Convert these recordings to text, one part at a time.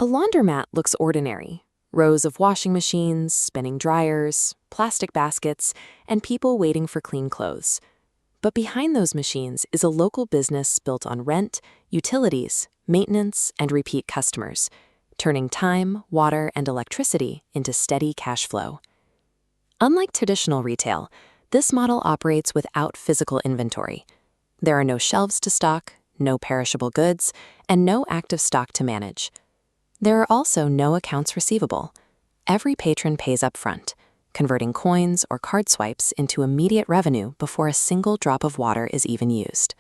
A laundromat looks ordinary. Rows of washing machines, spinning dryers, plastic baskets, and people waiting for clean clothes. But behind those machines is a local business built on rent, utilities, maintenance, and repeat customers, turning time, water, and electricity into steady cash flow. Unlike traditional retail, this model operates without physical inventory. There are no shelves to stock, no perishable goods, and no active stock to manage. There are also no accounts receivable. Every patron pays up front, converting coins or card swipes into immediate revenue before a single drop of water is even used.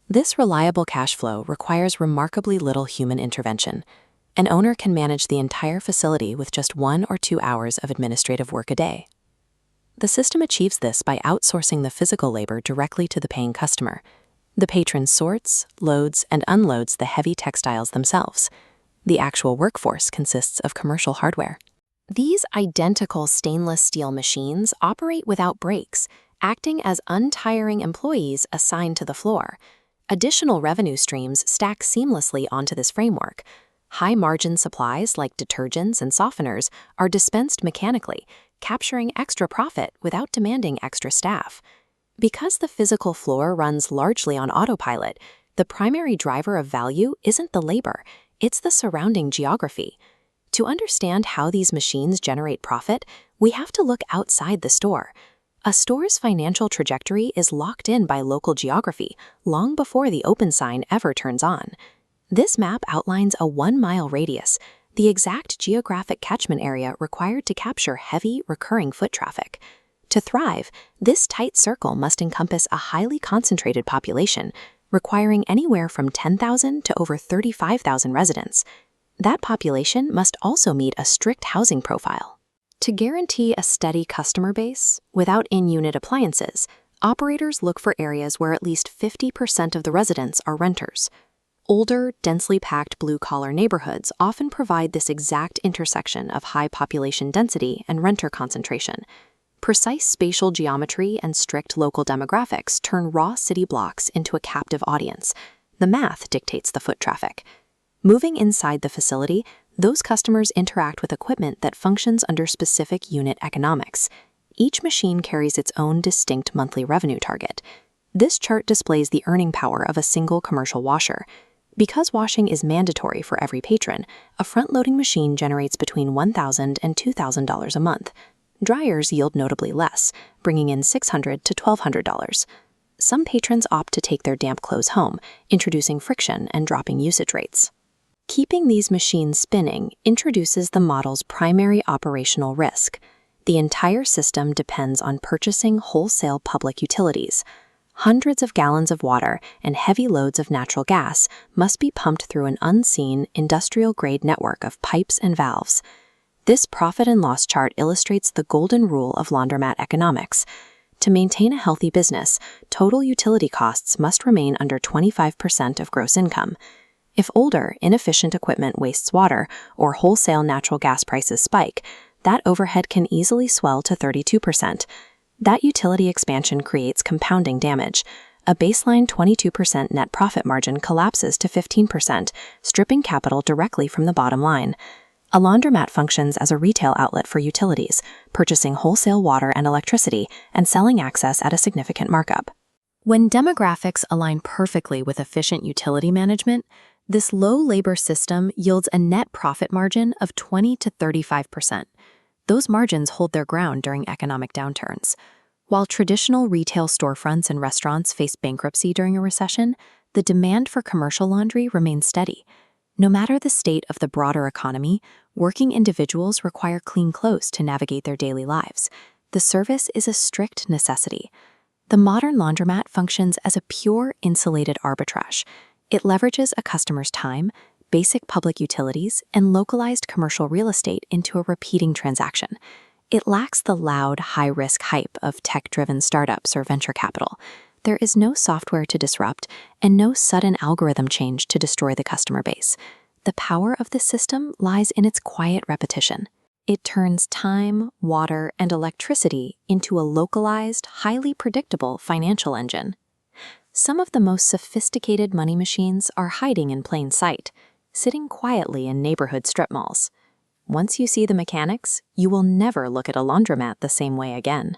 This reliable cash flow requires remarkably little human intervention. An owner can manage the entire facility with just 1 or 2 hours of administrative work a day. The system achieves this by outsourcing the physical labor directly to the paying customer. The patron sorts, loads, and unloads the heavy textiles themselves. The actual workforce consists of commercial hardware. These identical stainless steel machines operate without breaks, acting as untiring employees assigned to the floor. Additional revenue streams stack seamlessly onto this framework. High-margin supplies like detergents and softeners are dispensed mechanically, capturing extra profit without demanding extra staff. Because the physical floor runs largely on autopilot, the primary driver of value isn't the labor, it's the surrounding geography. To understand how these machines generate profit, we have to look outside the store. A store's financial trajectory is locked in by local geography long before the open sign ever turns on. This map outlines a 1-mile radius, the exact geographic catchment area required to capture heavy, recurring foot traffic. To thrive, this tight circle must encompass a highly concentrated population, requiring anywhere from 10,000 to over 35,000 residents. That population must also meet a strict housing profile. To guarantee a steady customer base, without in-unit appliances, operators look for areas where at least 50% of the residents are renters. Older, densely packed blue-collar neighborhoods often provide this exact intersection of high population density and renter concentration. Precise spatial geometry and strict local demographics turn raw city blocks into a captive audience. The math dictates the foot traffic. Moving inside the facility, those customers interact with equipment that functions under specific unit economics. Each machine carries its own distinct monthly revenue target. This chart displays the earning power of a single commercial washer. Because washing is mandatory for every patron, a front-loading machine generates between $1,000 and $2,000 a month. Dryers yield notably less, bringing in $600 to $1,200. Some patrons opt to take their damp clothes home, introducing friction and dropping usage rates. Keeping these machines spinning introduces the model's primary operational risk. The entire system depends on purchasing wholesale public utilities. Hundreds of gallons of water and heavy loads of natural gas must be pumped through an unseen, industrial-grade network of pipes and valves. This profit and loss chart illustrates the golden rule of laundromat economics. To maintain a healthy business, total utility costs must remain under 25% of gross income. If older, inefficient equipment wastes water or wholesale natural gas prices spike, that overhead can easily swell to 32%. That utility expansion creates compounding damage. A baseline 22% net profit margin collapses to 15%, stripping capital directly from the bottom line. A laundromat functions as a retail outlet for utilities, purchasing wholesale water and electricity and selling access at a significant markup. When demographics align perfectly with efficient utility management, this low-labor system yields a net profit margin of 20 to 35%. Those margins hold their ground during economic downturns. While traditional retail storefronts and restaurants face bankruptcy during a recession, the demand for commercial laundry remains steady. No matter the state of the broader economy, working individuals require clean clothes to navigate their daily lives. The service is a strict necessity. The modern laundromat functions as a pure insulated arbitrage. It leverages a customer's time, basic public utilities, and localized commercial real estate into a repeating transaction. It lacks the loud, high-risk hype of tech-driven startups or venture capital. There is no software to disrupt and no sudden algorithm change to destroy the customer base. The power of this system lies in its quiet repetition. It turns time, water, and electricity into a localized, highly predictable financial engine. Some of the most sophisticated money machines are hiding in plain sight. sitting quietly in neighborhood strip malls. Once you see the mechanics, you will never look at a laundromat the same way again.